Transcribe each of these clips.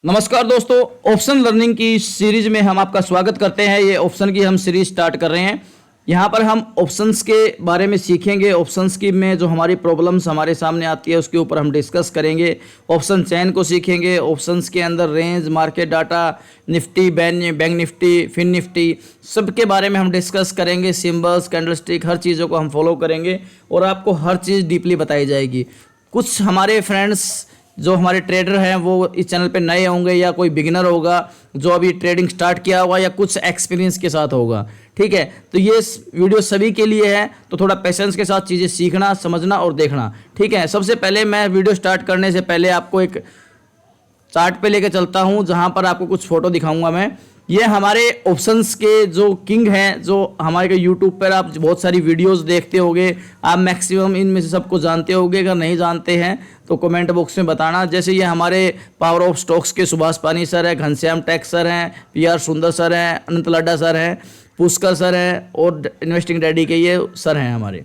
नमस्कार दोस्तों, option learning की सीरीज में हम आपका स्वागत करते हैं। ये ऑप्शन की हम सीरीज स्टार्ट कर रहे हैं। यहाँ पर हम ऑप्शंस के बारे में सीखेंगे। ऑप्शंस की में जो हमारी प्रॉब्लम्स हमारे सामने आती है उसके ऊपर हम डिस्कस करेंगे। ऑप्शन चेन को सीखेंगे। ऑप्शंस के अंदर range, market data, Nifty, bank Nifty, fin Nifty, सबके बारे में हम डिस्कस करेंगे। सिंबल्स, कैंडलस्टिक, हर चीज़ों को हम फॉलो करेंगे और आपको हर चीज़ डीपली बताई जाएगी। कुछ हमारे फ्रेंड्स जो हमारे ट्रेडर हैं वो इस चैनल पे नए होंगे या कोई बिगिनर होगा जो अभी ट्रेडिंग स्टार्ट किया होगा या कुछ एक्सपीरियंस के साथ होगा। ठीक है, तो ये वीडियो सभी के लिए है, तो थोड़ा पेशेंस के साथ चीज़ें सीखना, समझना और देखना। ठीक है, सबसे पहले मैं वीडियो स्टार्ट करने से पहले आपको एक चार्ट पे लेके चलता हूँ जहाँ पर आपको कुछ फोटो दिखाऊंगा मैं। ये हमारे ऑप्शंस के जो किंग हैं, जो हमारे यूट्यूब पर आप बहुत सारी वीडियोस देखते होंगे, आप मैक्सिमम इनमें से सबको जानते होंगे। अगर नहीं जानते हैं तो कमेंट बॉक्स में बताना। जैसे ये हमारे पावर ऑफ स्टॉक्स के सुभाष पानी सर हैं, घनश्याम टेक सर हैं, PR सुंदर सर हैं, अनंत लड्डा सर हैं, पुष्कर सर हैं और इन्वेस्टिंग डैडी के ये सर हैं हमारे।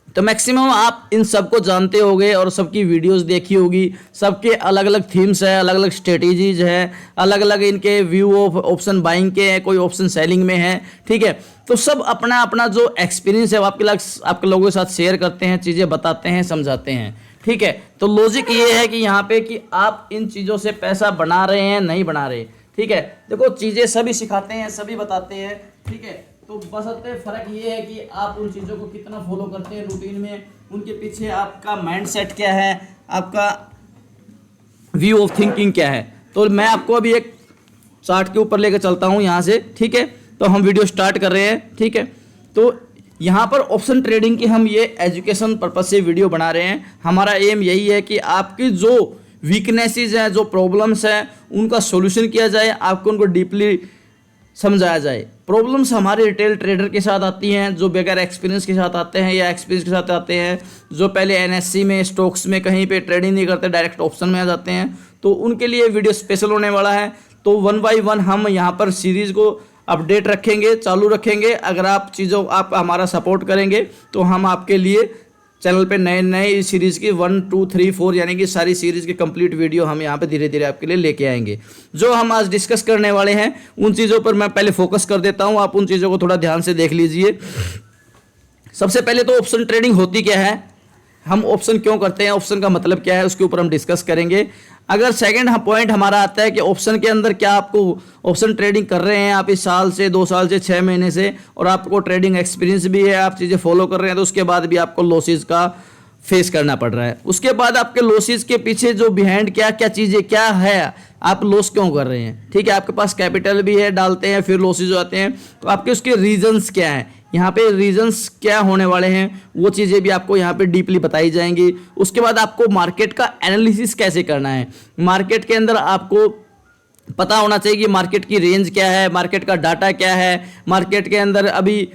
तो मैक्सिमम आप इन सबको जानते होंगे और सबकी वीडियोस देखी होगी। सबके अलग अलग थीम्स है, अलग अलग स्ट्रेटेजीज है, अलग अलग इनके व्यू ऑफ ऑप्शन बाइंग के हैं, कोई ऑप्शन सेलिंग में है। ठीक है, तो सब अपना अपना जो एक्सपीरियंस है वो आपके लोगों के साथ शेयर करते हैं, चीज़ें बताते हैं, समझाते हैं। ठीक है, तो लॉजिक ये है कि यहाँ पे कि आप इन चीज़ों से पैसा बना रहे हैं, नहीं बना रहे। ठीक है, देखो चीज़ें सभी सिखाते हैं, सभी बताते हैं। ठीक है, तो बस फर्क ये है कि आप उन चीज़ों को कितना फॉलो करते हैं रूटीन में, उनके पीछे आपका माइंडसेट क्या है, आपका व्यू ऑफ थिंकिंग क्या है। तो मैं आपको अभी एक चार्ट के ऊपर लेकर चलता हूँ यहाँ से। ठीक है, तो हम वीडियो स्टार्ट कर रहे हैं। ठीक है, तो यहाँ पर ऑप्शन ट्रेडिंग की हम ये एजुकेशन पर्पज से वीडियो बना रहे हैं। हमारा एम यही है कि आपकी जो वीकनेसेस हैं, जो प्रॉब्लम्स हैं, उनका सॉल्यूशन किया जाए, आपको उनको डीपली समझाया जाए। प्रॉब्लम्स हमारे रिटेल ट्रेडर के साथ आती हैं जो बगैर एक्सपीरियंस के साथ आते हैं या एक्सपीरियंस के साथ आते हैं, जो पहले NSE में, स्टॉक्स में कहीं पे ट्रेडिंग नहीं करते, डायरेक्ट ऑप्शन में आ जाते हैं। तो उनके लिए वीडियो स्पेशल होने वाला है। तो 1 बाय 1 हम यहाँ पर सीरीज़ को अपडेट रखेंगे, चालू रखेंगे। अगर आप हमारा सपोर्ट करेंगे तो हम आपके लिए चैनल पे नए नए इस सीरीज़ की 1, 2, 3, 4 यानी कि सारी सीरीज़ की कंप्लीट वीडियो हम यहाँ पे धीरे धीरे आपके लिए लेके आएंगे। जो हम आज डिस्कस करने वाले हैं उन चीज़ों पर मैं पहले फोकस कर देता हूँ, आप उन चीज़ों को थोड़ा ध्यान से देख लीजिए। सबसे पहले तो ऑप्शन ट्रेडिंग होती क्या है, हम ऑप्शन क्यों करते हैं, ऑप्शन का मतलब क्या है, उसके ऊपर हम डिस्कस करेंगे। अगर सेकंड पॉइंट हमारा आता है कि ऑप्शन के अंदर क्या आपको ऑप्शन ट्रेडिंग कर रहे हैं आप इस साल से, 2 साल से, 6 महीने से, और आपको ट्रेडिंग एक्सपीरियंस भी है, आप चीज़ें फॉलो कर रहे हैं, तो उसके बाद भी आपको लॉसेज का फेस करना पड़ रहा है। उसके बाद आपके लॉसेज के पीछे जो बिहाइंड क्या क्या चीज़ें क्या है, आप लॉस क्यों कर रहे हैं। ठीक है, आपके पास कैपिटल भी है, डालते हैं फिर लॉसेज हो जाते हैं, तो आपके उसके रीजंस क्या हैं, यहाँ पे रीजंस क्या होने वाले हैं, वो चीज़ें भी आपको यहाँ पे डीपली बताई जाएंगी। उसके बाद आपको मार्केट का एनालिसिस कैसे करना है। मार्केट के अंदर आपको पता होना चाहिए कि मार्केट की रेंज क्या है, मार्केट का डाटा क्या है, मार्केट के अंदर अभी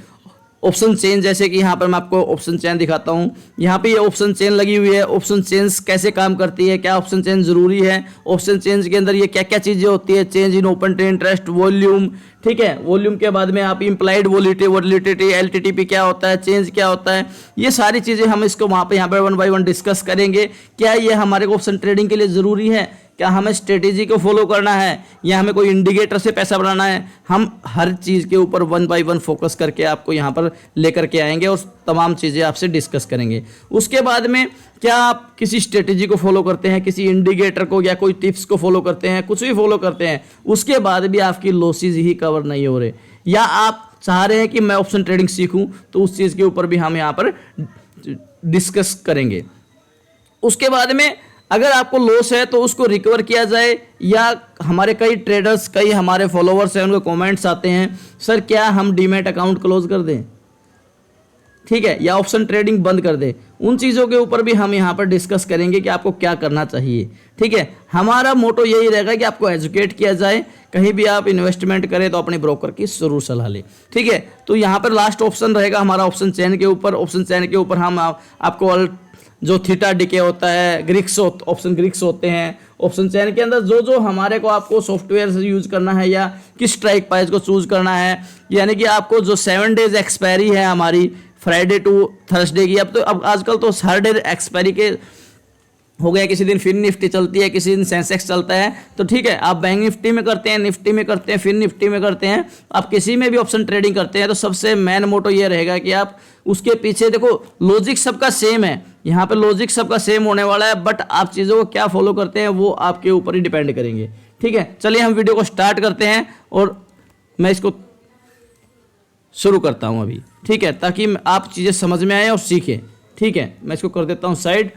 ऑप्शन चेन, जैसे कि यहाँ पर मैं आपको ऑप्शन चेन दिखाता हूँ। यहाँ पे ये ऑप्शन चेन लगी हुई है। ऑप्शन चेन कैसे काम करती है, क्या ऑप्शन चेन ज़रूरी है, ऑप्शन चेन के अंदर ये क्या क्या चीज़ें होती है, change in open interest, volume. ठीक है, वॉल्यूम के बाद में आप इम्प्लाइड वॉलिटिटी, LTTP क्या होता है, चेंज क्या होता है, ये सारी चीज़ें हम इसको वहाँ पे यहाँ पर 1 बाय 1 डिस्कस करेंगे। क्या ये हमारे को ऑप्शन ट्रेडिंग के लिए ज़रूरी है, क्या हमें स्ट्रेटेजी को फॉलो करना है या हमें कोई इंडिकेटर से पैसा बनाना है। हम हर चीज़ के ऊपर 1 बाय 1 फोकस करके आपको यहाँ पर लेकर के आएंगे और तमाम चीज़ें आपसे डिस्कस करेंगे। उसके बाद में क्या आप किसी स्ट्रेटेजी को फॉलो करते हैं, किसी इंडिकेटर को या कोई टिप्स को फॉलो करते हैं, कुछ भी फॉलो करते हैं, उसके बाद भी आपकी लॉसेज ही कवर नहीं हो रहे, या आप चाह रहे हैं कि मैं ऑप्शन ट्रेडिंग सीखूं, तो उस चीज़ के ऊपर भी हम यहाँ पर डिस्कस करेंगे। उसके बाद में अगर आपको लॉस है तो उसको रिकवर किया जाए, या हमारे कई ट्रेडर्स, कई हमारे फॉलोवर्स हैं, उनके कमेंट्स आते हैं, सर क्या हम डीमैट अकाउंट क्लोज कर दें, ठीक है, या ऑप्शन ट्रेडिंग बंद कर दें। उन चीज़ों के ऊपर भी हम यहाँ पर डिस्कस करेंगे कि आपको क्या करना चाहिए। ठीक है, हमारा मोटो यही रहेगा कि आपको एजुकेट किया जाए। कहीं भी आप इन्वेस्टमेंट करें तो अपने ब्रोकर की जरूर सलाह लें। ठीक है, तो यहाँ पर लास्ट ऑप्शन रहेगा हमारा ऑप्शन चेन के ऊपर। ऑप्शन चेन के ऊपर हम आपको जो थीटा डीके होता है, ऑप्शन ग्रिक्स होते हैं। ऑप्शन चेन के अंदर जो जो हमारे को आपको सॉफ्टवेयर से यूज करना है या किस स्ट्राइक प्राइस को चूज करना है, यानी कि आपको जो 7 डेज एक्सपायरी है हमारी फ्राइडे टू थर्सडे की, अब आजकल तो हर डे एक्सपायरी के हो गया, किसी दिन फिर निफ्टी चलती है, किसी दिन सेंसेक्स चलता है, तो ठीक है, आप बैंक निफ्टी में करते हैं, निफ्टी में करते हैं, फिर निफ्टी में करते हैं, आप किसी में भी ऑप्शन ट्रेडिंग करते हैं, तो सबसे मेन मोटो ये रहेगा कि आप उसके पीछे देखो, लॉजिक सबका सेम है, यहाँ पे लॉजिक सबका सेम होने वाला है, बट आप चीज़ों को क्या फॉलो करते हैं वो आपके ऊपर ही डिपेंड करेंगे। ठीक है, चलिए हम वीडियो को स्टार्ट करते हैं और मैं इसको शुरू करता हूँ अभी। ठीक है, ताकि आप चीज़ें समझ में आए और सीखें। ठीक है, मैं इसको कर देता हूँ साइड।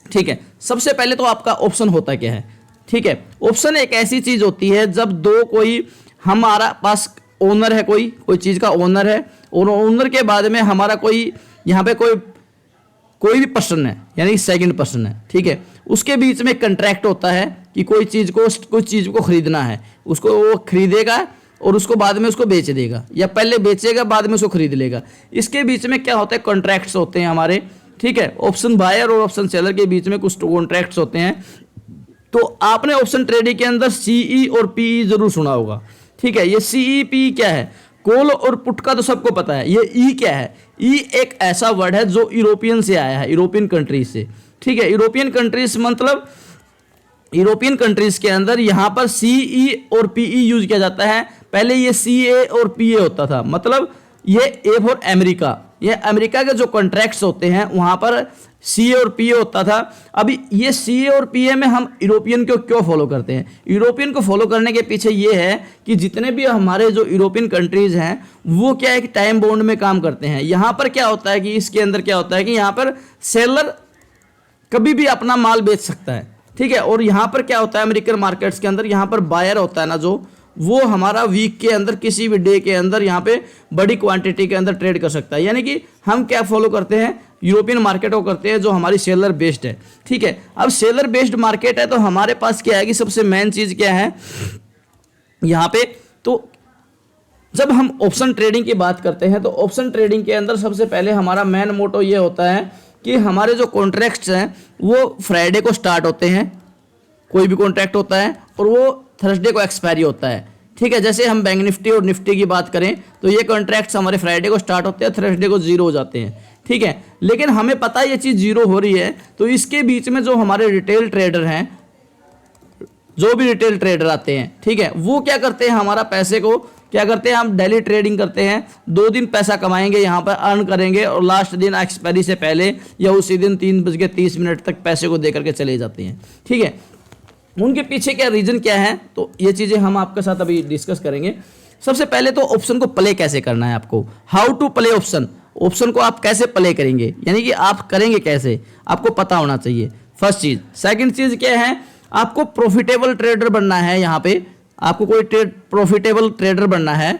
ठीक है, सबसे पहले तो आपका ऑप्शन होता क्या है। ठीक है, ऑप्शन एक ऐसी चीज होती है जब दो कोई हमारा पास ओनर है, कोई चीज का ओनर है, और ओनर के बाद में हमारा कोई यहाँ पे कोई भी पर्सन है, यानी सेकंड पर्सन है। ठीक है, उसके बीच में कंट्रैक्ट होता है कि कोई चीज को खरीदना है, उसको वो खरीदेगा और उसको बाद में उसको बेच देगा, या पहले बेचेगा बाद में उसको खरीद लेगा। इसके बीच में क्या होता है, कॉन्ट्रैक्ट्स होते हैं हमारे। ठीक है, ऑप्शन बायर और ऑप्शन सेलर के बीच में कुछ कॉन्ट्रैक्ट्स होते हैं। तो आपने ऑप्शन ट्रेडिंग के अंदर सीई और पीई जरूर सुना होगा। ठीक है, ये सीई पी क्या है, कॉल और पुट का तो सबको पता है। ये ई क्या है, ई एक ऐसा वर्ड है जो यूरोपियन से आया है, यूरोपियन कंट्रीज से। ठीक है, यूरोपियन कंट्रीज मतलब यूरोपियन कंट्रीज के अंदर यहाँ पर सीई और पीई यूज किया जाता है। पहले ये सीए और पीए होता था, मतलब ये ए फॉर अमेरिका, ये अमेरिका के जो कॉन्ट्रैक्ट्स होते हैं वहाँ पर सीए और पीए होता था। अभी ये सीए और पीए में हम यूरोपियन को क्यों फॉलो करते हैं, यूरोपियन को फॉलो करने के पीछे ये है कि जितने भी हमारे जो यूरोपियन कंट्रीज़ हैं वो क्या है कि टाइम बाउंड में काम करते हैं। यहाँ पर क्या होता है कि इसके अंदर क्या होता है कि यहाँ पर सेलर कभी भी अपना माल बेच सकता है। ठीक है, और यहाँ पर क्या होता है अमेरिकन मार्केट्स के अंदर, यहाँ पर बायर होता है ना जो, वो हमारा वीक के अंदर किसी भी डे के अंदर यहाँ पे बड़ी क्वांटिटी के अंदर ट्रेड कर सकता है। यानी कि हम क्या फॉलो करते हैं, यूरोपियन मार्केट को करते हैं जो हमारी सेलर बेस्ड है। ठीक है, अब सेलर बेस्ड मार्केट है तो हमारे पास क्या है कि सबसे मेन चीज़ क्या है यहाँ पे, तो जब हम ऑप्शन ट्रेडिंग की बात करते हैं तो ऑप्शन ट्रेडिंग के अंदर सबसे पहले हमारा मेन मोटो ये होता है कि हमारे जो कॉन्ट्रैक्ट्स हैं वो फ्राइडे को स्टार्ट होते हैं, कोई भी कॉन्ट्रैक्ट होता है, और वो थर्सडे को एक्सपायरी होता है। ठीक है, जैसे हम बैंक निफ्टी और निफ्टी की बात करें तो ये कॉन्ट्रैक्ट्स हमारे फ्राइडे को स्टार्ट होते हैं, थर्सडे को जीरो हो जाते हैं। ठीक है, लेकिन हमें पता है ये चीज़ जीरो हो रही है, तो इसके बीच में जो हमारे रिटेल ट्रेडर हैं, जो भी रिटेल ट्रेडर आते हैं, ठीक है, वो क्या करते हैं, हमारा पैसे को क्या करते हैं, हम डेली ट्रेडिंग करते हैं, 2 दिन पैसा कमाएंगे, यहाँ पर अर्न करेंगे, और लास्ट दिन एक्सपायरी से पहले या उसी दिन 3:30 तक पैसे को दे करके चले जाते हैं। ठीक है, उनके पीछे क्या रीज़न क्या है, तो ये चीज़ें हम आपके साथ अभी डिस्कस करेंगे। सबसे पहले तो ऑप्शन को प्ले कैसे करना है आपको, how to play option, option को आप कैसे प्ले करेंगे, यानी कि आप करेंगे कैसे, आपको पता होना चाहिए, फर्स्ट चीज़। सेकंड चीज़ क्या है, आपको प्रॉफिटेबल ट्रेडर बनना है, यहाँ पे आपको कोई प्रॉफिटेबल ट्रेडर बनना है।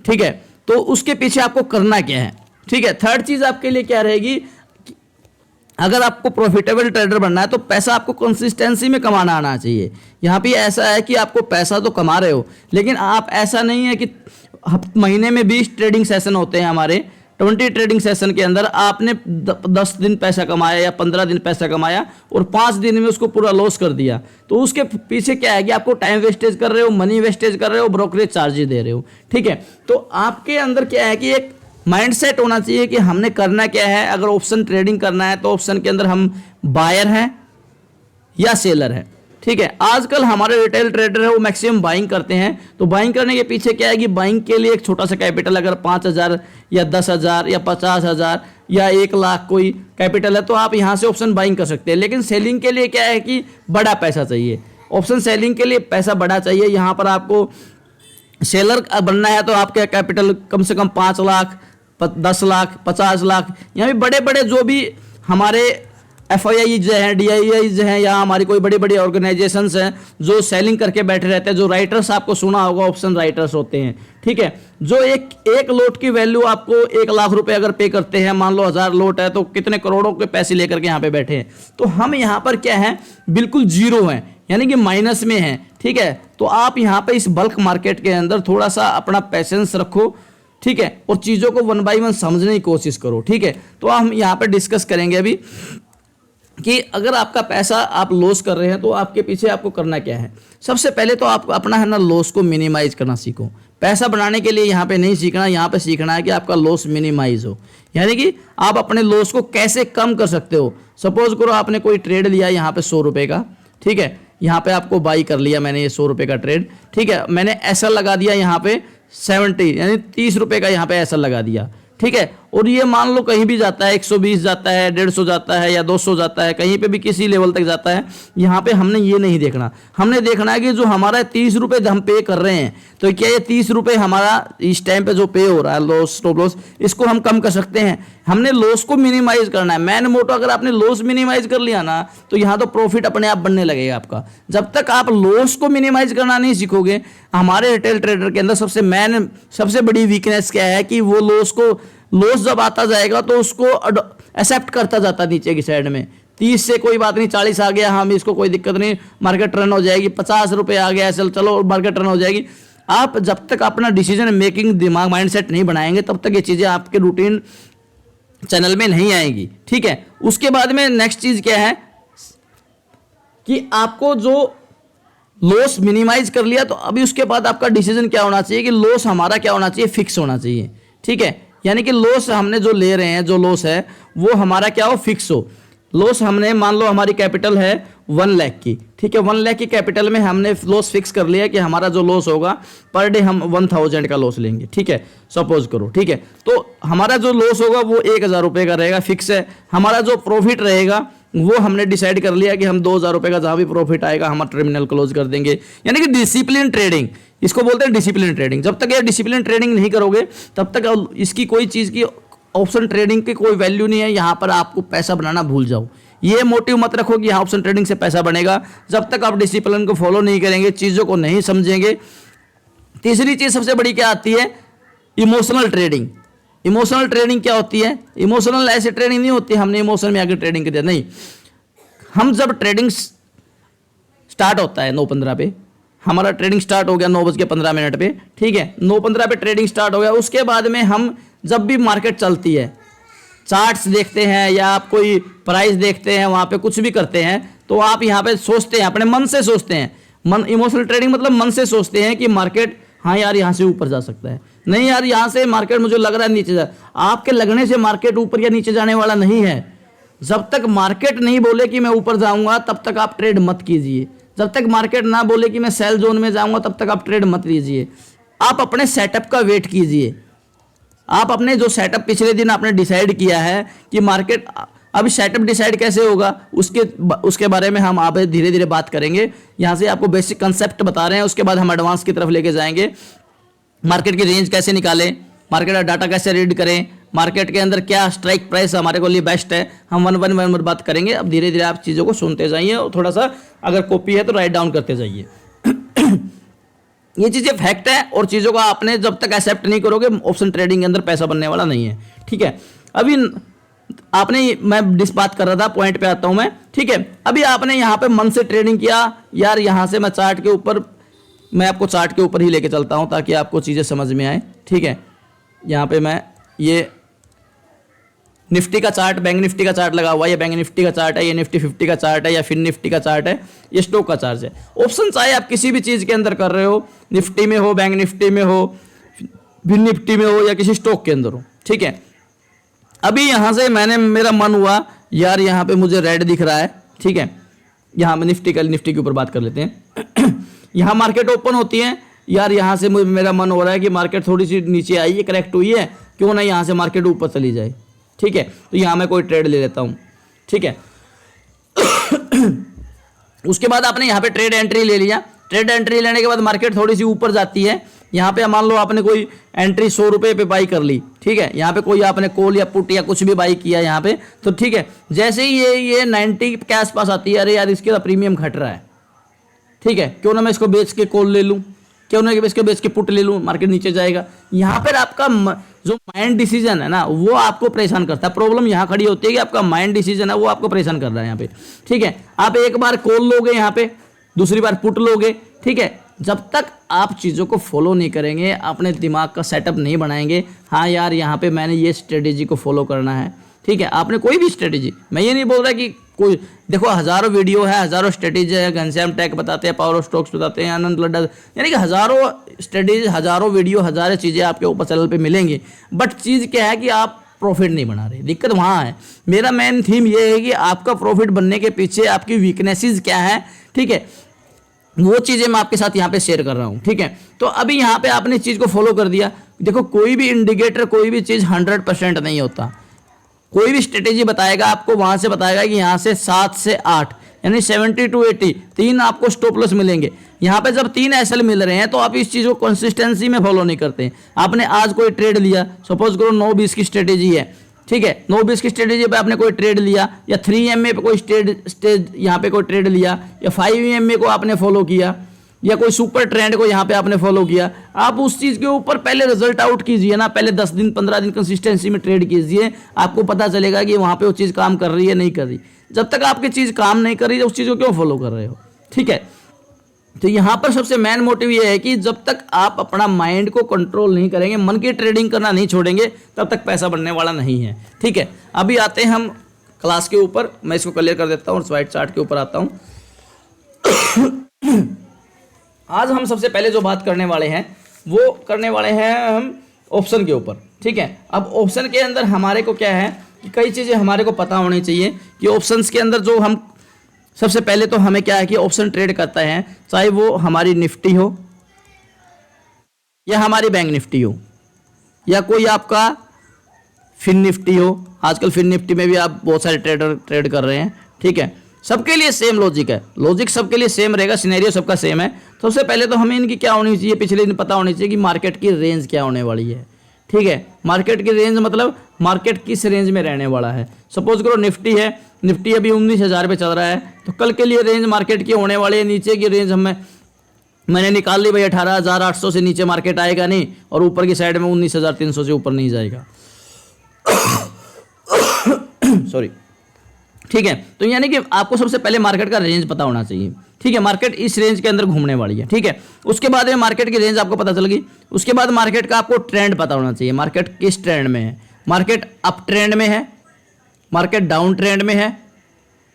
ठीक है, तो उसके पीछे आपको करना क्या है। ठीक है, थर्ड चीज़ आपके लिए क्या रहेगी, अगर आपको प्रॉफिटेबल ट्रेडर बनना है तो पैसा आपको कंसिस्टेंसी में कमाना आना चाहिए। यहाँ पे ऐसा है कि आपको पैसा तो कमा रहे हो, लेकिन आप ऐसा नहीं है कि महीने में 20 ट्रेडिंग सेशन होते हैं हमारे, 20 ट्रेडिंग सेशन के अंदर आपने 10 दिन पैसा कमाया या 15 दिन पैसा कमाया और 5 दिन में उसको पूरा लॉस कर दिया, तो उसके पीछे क्या है कि आपको टाइम वेस्टेज कर रहे हो, मनी वेस्टेज कर रहे हो, ब्रोकरेज चार्जेस दे रहे हो। ठीक है, तो आपके अंदर क्या है कि एक माइंडसेट होना चाहिए कि हमने करना क्या है। अगर ऑप्शन ट्रेडिंग करना है तो ऑप्शन के अंदर हम बायर हैं या सेलर हैं। ठीक है, आजकल हमारे रिटेल ट्रेडर है वो मैक्सिमम बाइंग करते हैं, तो बाइंग करने के पीछे क्या है कि बाइंग के लिए एक छोटा सा कैपिटल, अगर 5,000 या 10,000 या 50,000 या 1 लाख कोई कैपिटल है तो आप यहाँ से ऑप्शन बाइंग कर सकते हैं। लेकिन सेलिंग के लिए क्या है कि बड़ा पैसा चाहिए, ऑप्शन सेलिंग के लिए पैसा बड़ा चाहिए। यहाँ पर आपको सेलर बनना है तो आपका कैपिटल कम से कम 5 लाख, 10 लाख, 50 लाख, यहाँ भी बड़े बड़े जो भी हमारे FIIs हैं, DIIs हैं, या हमारी कोई बड़ी बड़ी ऑर्गेनाइजेशंस हैं जो सेलिंग करके बैठे रहते हैं, जो राइटर्स आपको सुना होगा ऑप्शन राइटर्स होते हैं। ठीक है, जो एक लोट की वैल्यू आपको 1 लाख रुपए अगर पे करते हैं, मान लो 1000 लोट है तो कितने करोड़ों के पैसे लेकर के यहाँ पे बैठे हैं। तो हम यहाँ पर क्या है, बिल्कुल जीरो हैं, यानी कि माइनस में हैं। ठीक है, तो आप यहाँ पे इस बल्क मार्केट के अंदर थोड़ा सा अपना पैसेंस रखो। ठीक है, और चीज़ों को 1 बाय 1 समझने की कोशिश करो। ठीक है, तो हम यहाँ पे डिस्कस करेंगे अभी कि अगर आपका पैसा आप लॉस कर रहे हैं तो आपके पीछे आपको करना क्या है। सबसे पहले तो आप अपना है ना लॉस को मिनिमाइज करना सीखो। पैसा बनाने के लिए यहाँ पे नहीं सीखना, यहाँ पे सीखना है कि आपका लॉस मिनिमाइज हो, यानी कि आप अपने लॉस को कैसे कम कर सकते हो। सपोज करो आपने कोई ट्रेड लिया यहाँ पे 100 रुपये का, ठीक है, यहाँ पे आपको बाई कर लिया मैंने ये 100 रुपये का ट्रेड, ठीक है, मैंने ऐसा लगा दिया यहाँ पे 70 यानी 30 रुपये का यहाँ पे ऐसा लगा दिया, ठीक है, और ये मान लो कहीं भी जाता है 120 जाता है, 150 जाता है या 200 जाता है, कहीं पे भी किसी लेवल तक जाता है, यहाँ पे हमने ये नहीं देखना। हमने देखना है कि जो हमारा 30 रुपये हम पे कर रहे हैं, तो क्या ये 30 रुपये हमारा इस टाइम पे जो पे हो रहा है लॉस, स्टॉप लॉस, इसको हम कम कर सकते हैं। हमने लॉस को मिनिमाइज करना है, मैन मोटो। अगर आपने लॉस मिनिमाइज कर लिया ना तो यहाँ तो प्रॉफिट अपने आप बनने लगेगा आपका। जब तक आप लॉस को मिनिमाइज करना नहीं सीखोगे, हमारे रिटेल ट्रेडर के अंदर सबसे बड़ी वीकनेस क्या है कि वो लॉस जब आता जाएगा तो उसको एक्सेप्ट करता जाता नीचे की साइड में। 30 से कोई बात नहीं, 40 आ गया, हम इसको कोई दिक्कत नहीं, मार्केट रन हो जाएगी, 50 रुपये आ गया, चलो मार्केट रन हो जाएगी। आप जब तक अपना डिसीजन मेकिंग दिमाग माइंडसेट नहीं बनाएंगे तब तक ये चीज़ें आपके रूटीन चैनल में नहीं आएंगी, ठीक है। उसके बाद में नेक्स्ट चीज़ क्या है कि आपको जो लॉस मिनिमाइज कर लिया, तो अभी उसके बाद आपका डिसीजन क्या होना चाहिए कि लॉस हमारा क्या होना चाहिए, फिक्स होना चाहिए, ठीक है। यानी कि लॉस हमने जो ले रहे हैं, जो लॉस है वो हमारा क्या हो, फिक्स हो। लॉस हमने मान लो हमारी कैपिटल है 1 लाख की, ठीक है, 1 लाख की कैपिटल में हमने लॉस फिक्स कर लिया कि हमारा जो लॉस होगा पर डे हम 1000 का लॉस लेंगे, ठीक है, सपोज करो, ठीक है। तो हमारा जो लॉस होगा वो 1000 रुपये का रहेगा, फिक्स है। हमारा जो प्रॉफिट रहेगा वो हमने डिसाइड कर लिया कि हम 2000 रुपये का जहाँ भी प्रॉफिट आएगा हम टर्मिनल क्लोज कर देंगे, यानी कि डिसिप्लिन ट्रेडिंग, इसको बोलते हैं डिसिप्लिन ट्रेडिंग। जब तक ये डिसिप्लिन ट्रेडिंग नहीं करोगे तब तक इसकी कोई चीज़ की ऑप्शन ट्रेडिंग की कोई वैल्यू नहीं है। यहाँ पर आपको पैसा बनाना भूल जाओ, ये मोटिव मत रखो कि यहाँ ऑप्शन ट्रेडिंग से पैसा बनेगा। जब तक आप डिसिप्लिन को फॉलो नहीं करेंगे, चीज़ों को नहीं समझेंगे। तीसरी चीज़ सबसे बड़ी क्या आती है, इमोशनल ट्रेडिंग। इमोशनल ट्रेडिंग क्या होती है, इमोशनल ऐसे ट्रेडिंग नहीं होती हमने इमोशन में आगे ट्रेडिंग कर दिया, नहीं। हम जब ट्रेडिंग स्टार्ट होता है 9:15 पे, हमारा ट्रेडिंग स्टार्ट हो गया 9:15 पे, ठीक है, 9:15 पे ट्रेडिंग स्टार्ट हो गया। उसके बाद में हम जब भी मार्केट चलती है, चार्ट्स देखते हैं या आप कोई प्राइस देखते हैं, वहाँ पे कुछ भी करते हैं, तो आप यहाँ पे सोचते हैं, अपने मन से सोचते हैं। इमोशनल ट्रेडिंग मतलब मन से सोचते हैं कि मार्केट, हाँ यार यहाँ से ऊपर जा सकता है, नहीं यार यहाँ से मार्केट मुझे लग रहा है नीचे जा। आपके लगने से मार्केट ऊपर या नीचे जाने वाला नहीं है। जब तक मार्केट नहीं बोले कि मैं ऊपर जाऊँगा तब तक आप ट्रेड मत कीजिए। जब तक मार्केट ना बोले कि मैं सेल जोन में जाऊँगा तब तक आप ट्रेड मत लीजिए। आप अपने सेटअप का वेट कीजिए। आप अपने जो सेटअप पिछले दिन आपने डिसाइड किया है कि मार्केट, अभी सेटअप डिसाइड कैसे होगा उसके बारे में हम आप धीरे धीरे बात करेंगे। यहाँ से आपको बेसिक कंसेप्ट बता रहे हैं, उसके बाद हम एडवांस की तरफ लेके जाएंगे। मार्केट की रेंज कैसे निकालें, मार्केट का डाटा कैसे रीड करें, मार्केट के अंदर क्या स्ट्राइक प्राइस हमारे को लिए बेस्ट है, हम वन बात करेंगे। अब धीरे धीरे आप चीज़ों को सुनते जाइए और थोड़ा सा अगर कॉपी है तो राइट डाउन करते जाइए। ये चीज़ें फैक्ट है और चीज़ों का आपने जब तक एक्सेप्ट नहीं करोगे, ऑप्शन ट्रेडिंग के अंदर पैसा बनने वाला नहीं है, ठीक है। अभी आपने, मैं बात कर रहा था, पॉइंट पे आता हूं मैं, ठीक है। अभी आपने यहाँ पे मन से ट्रेडिंग किया, यार यहाँ से मैं चार्ट के ऊपर, मैं आपको चार्ट के ऊपर ही लेके चलता हूँ ताकि आपको चीज़ें समझ में आए, ठीक है। यहाँ पे मैं ये निफ्टी का चार्ट, बैंक निफ्टी का चार्ट लगा हुआ है, ये बैंक निफ्टी का चार्ट है, ये निफ्टी 50 का चार्ट है, या फिर निफ्टी का चार्ट है, ये स्टॉक का चार्ट है। ऑप्शन चाहे आप किसी भी चीज़ के अंदर कर रहे हो, निफ्टी में हो, बैंक निफ्टी में हो, फिर निफ्टी में हो, या किसी स्टॉक के अंदर हो, ठीक है। अभी यहाँ से मेरा मन हुआ यार यहाँ पे मुझे रेड दिख रहा है, ठीक है। यहाँ में निफ्टी के ऊपर बात कर लेते हैं। यहाँ मार्केट ओपन होती है, यार यहाँ से मेरा मन हो रहा है कि मार्केट थोड़ी सी नीचे आई है, करेक्ट हुई है, क्यों ना यहाँ से मार्केट ऊपर चली जाए, ठीक है। तो यहाँ मैं कोई ट्रेड ले लेता हूँ, ठीक है। उसके बाद आपने यहाँ पे ट्रेड एंट्री ले लिया। ट्रेड एंट्री लेने के बाद मार्केट थोड़ी सी ऊपर जाती है, यहाँ पे मान लो आपने कोई एंट्री 100 रुपये पे बाई कर ली, ठीक है। यहाँ पे कोई आपने कॉल या पुट या कुछ भी बाई किया यहाँ पे, तो ठीक है। जैसे ही ये 90 के आसपास आती है, अरे यार इसके प्रीमियम घट रहा है, ठीक है, क्यों ना मैं इसको बेच के कॉल ले लूँ, क्यों ना इसको बेच के पुट ले लूँ, मार्केट नीचे जाएगा। यहाँ पर आपका जो माइंड डिसीजन है ना वो आपको परेशान करता है। प्रॉब्लम यहाँ खड़ी होती है कि आपका माइंड डिसीजन है वो आपको परेशान कर रहा है यहाँ पे, ठीक है। आप एक बार कॉल लोगे यहाँ पे, दूसरी बार पुट लोगे, ठीक है। जब तक आप चीज़ों को फॉलो नहीं करेंगे, अपने दिमाग का सेटअप नहीं बनाएंगे, हाँ यार यहाँ पे मैंने ये स्ट्रेटेजी को फॉलो करना है, ठीक है। आपने कोई भी स्ट्रेटेजी, मैं ये नहीं बोल रहा कि कोई देखो, हज़ारों वीडियो है, हज़ारों स्ट्रेटेजी है, घनश्याम टेक बताते हैं, पावर ऑफ स्टॉक्स बताते हैं, आनंद लड्डा, यानी कि हज़ारों स्ट्रेटेजी, हज़ारों वीडियो, हज़ारों चीज़ें आपके ऊपर चैनल पे मिलेंगी। बट चीज़ क्या है कि आप प्रॉफिट नहीं बना रहे, दिक्कत वहाँ है। मेरा मेन थीम ये है कि आपका प्रॉफिट बनने के पीछे आपकी वीकनेसेस क्या है, ठीक है, वो चीज़ें मैं आपके साथ यहाँ पे शेयर कर रहा हूँ, ठीक है। तो अभी यहाँ पे आपने चीज़ को फॉलो कर दिया। देखो, कोई भी इंडिकेटर, कोई भी चीज़ 100% नहीं होता। कोई भी स्ट्रेटेजी बताएगा आपको, वहाँ से बताएगा कि यहाँ से 7 से 8 यानी 70 to 80 तीन आपको स्टॉप लॉस मिलेंगे। यहाँ पे जब 3 एसएल मिल रहे हैं तो आप इस चीज़ को कंसिस्टेंसी में फॉलो नहीं करते। आपने आज कोई ट्रेड लिया, सपोज करो 9-20 की स्ट्रेटेजी है, ठीक है, 9-20 की स्ट्रेटेजी पे आपने कोई ट्रेड लिया, या 3MA पे कोई स्टेज यहाँ पे कोई ट्रेड लिया, या 5MA को आपने फॉलो किया, या कोई सुपर ट्रेंड को यहाँ पे आपने फॉलो किया। आप उस चीज़ के ऊपर पहले रिजल्ट आउट कीजिए ना, पहले 10 दिन 15 दिन कंसिस्टेंसी में ट्रेड कीजिए, आपको पता चलेगा कि वहाँ पे वो चीज़ काम कर रही है नहीं कर रही। जब तक आपकी चीज़ काम नहीं कर रही, उस चीज़ को क्यों फॉलो कर रहे हो, ठीक है। तो यहाँ पर सबसे मेन मोटिव ये है कि जब तक आप अपना माइंड को कंट्रोल नहीं करेंगे, मन की ट्रेडिंग करना नहीं छोड़ेंगे, तब तक पैसा बनने वाला नहीं है, ठीक है। अभी आते हैं हम क्लास के ऊपर, मैं इसको क्लियर कर देता हूँ और स्वाइट चार्ट के ऊपर आता हूँ। आज हम सबसे पहले जो बात करने वाले हैं वो करने वाले हैं हम ऑप्शन के ऊपर, ठीक है। अब ऑप्शन के अंदर हमारे को क्या है कि कई चीज़ें हमारे को पता होनी चाहिए कि ऑप्शंस के अंदर जो हम सबसे पहले तो हमें क्या है कि ऑप्शन ट्रेड करता है, चाहे वो हमारी निफ्टी हो या हमारी बैंक निफ्टी हो या कोई आपका फिन निफ्टी हो। आजकल फिन निफ्टी में भी आप बहुत सारे ट्रेडर ट्रेड कर रहे हैं, ठीक है। सबके लिए सेम लॉजिक है, लॉजिक सबके लिए सेम रहेगा, सिनेरियो सबका सेम है। तो सबसे पहले तो हमें इनकी क्या होनी चाहिए, पिछले दिन पता होनी चाहिए कि मार्केट की रेंज क्या होने वाली है, ठीक है। मार्केट की रेंज मतलब मार्केट किस रेंज में रहने वाला है। सपोज करो निफ्टी है, निफ्टी अभी 19,000 पे चल रहा है, तो कल के लिए रेंज मार्केट की होने वाली है, नीचे की रेंज मैंने निकाल ली भाई 18,800 से नीचे मार्केट आएगा नहीं, और ऊपर की साइड में 19,300 से ऊपर नहीं जाएगा। सॉरी, ठीक है। तो यानी कि आपको सबसे पहले मार्केट का रेंज पता होना चाहिए, ठीक है। मार्केट इस रेंज के अंदर घूमने वाली है, ठीक है। उसके बाद में मार्केट की रेंज आपको पता चल गई। उसके बाद मार्केट का आपको ट्रेंड पता होना चाहिए, मार्केट किस ट्रेंड में है। मार्केट अप ट्रेंड में है, मार्केट डाउन ट्रेंड में है,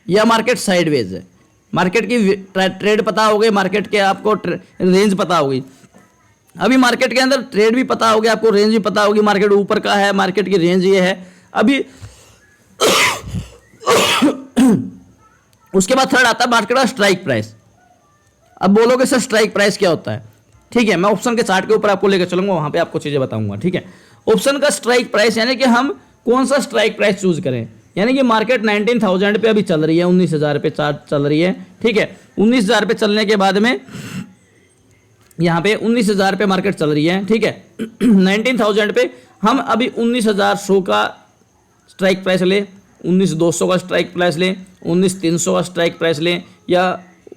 या मार्केट साइडवेज है। मार्केट की ट्रेड पता हो गई, मार्केट के आपको रेंज पता होगी। अभी मार्केट के अंदर ट्रेड भी पता हो गया, आपको रेंज भी पता होगी, मार्केट ऊपर का है, मार्केट की रेंज ये है। अभी उसके बाद थर्ड आता है मार्केट का स्ट्राइक प्राइस। अब बोलोगे सर स्ट्राइक प्राइस क्या होता है, ठीक है। मैं ऑप्शन के चार्ट के ऊपर आपको लेकर चलूंगा, वहां पे आपको चीजें बताऊंगा, ठीक है। ऑप्शन का स्ट्राइक प्राइस यानी कि हम कौन सा स्ट्राइक प्राइस चूज करें, यानी कि मार्केट 19,000 पे अभी चल रही है, 19,000 पे चार्ट चल रही है, ठीक है। 19,000 पे चलने के बाद में यहाँ पे 19,000 पे मार्केट चल रही है, ठीक है। 19,000 पे हम अभी 19,100 का स्ट्राइक प्राइस ले, 19,200 का स्ट्राइक प्राइस लें, 19,300 का स्ट्राइक प्राइस लें, या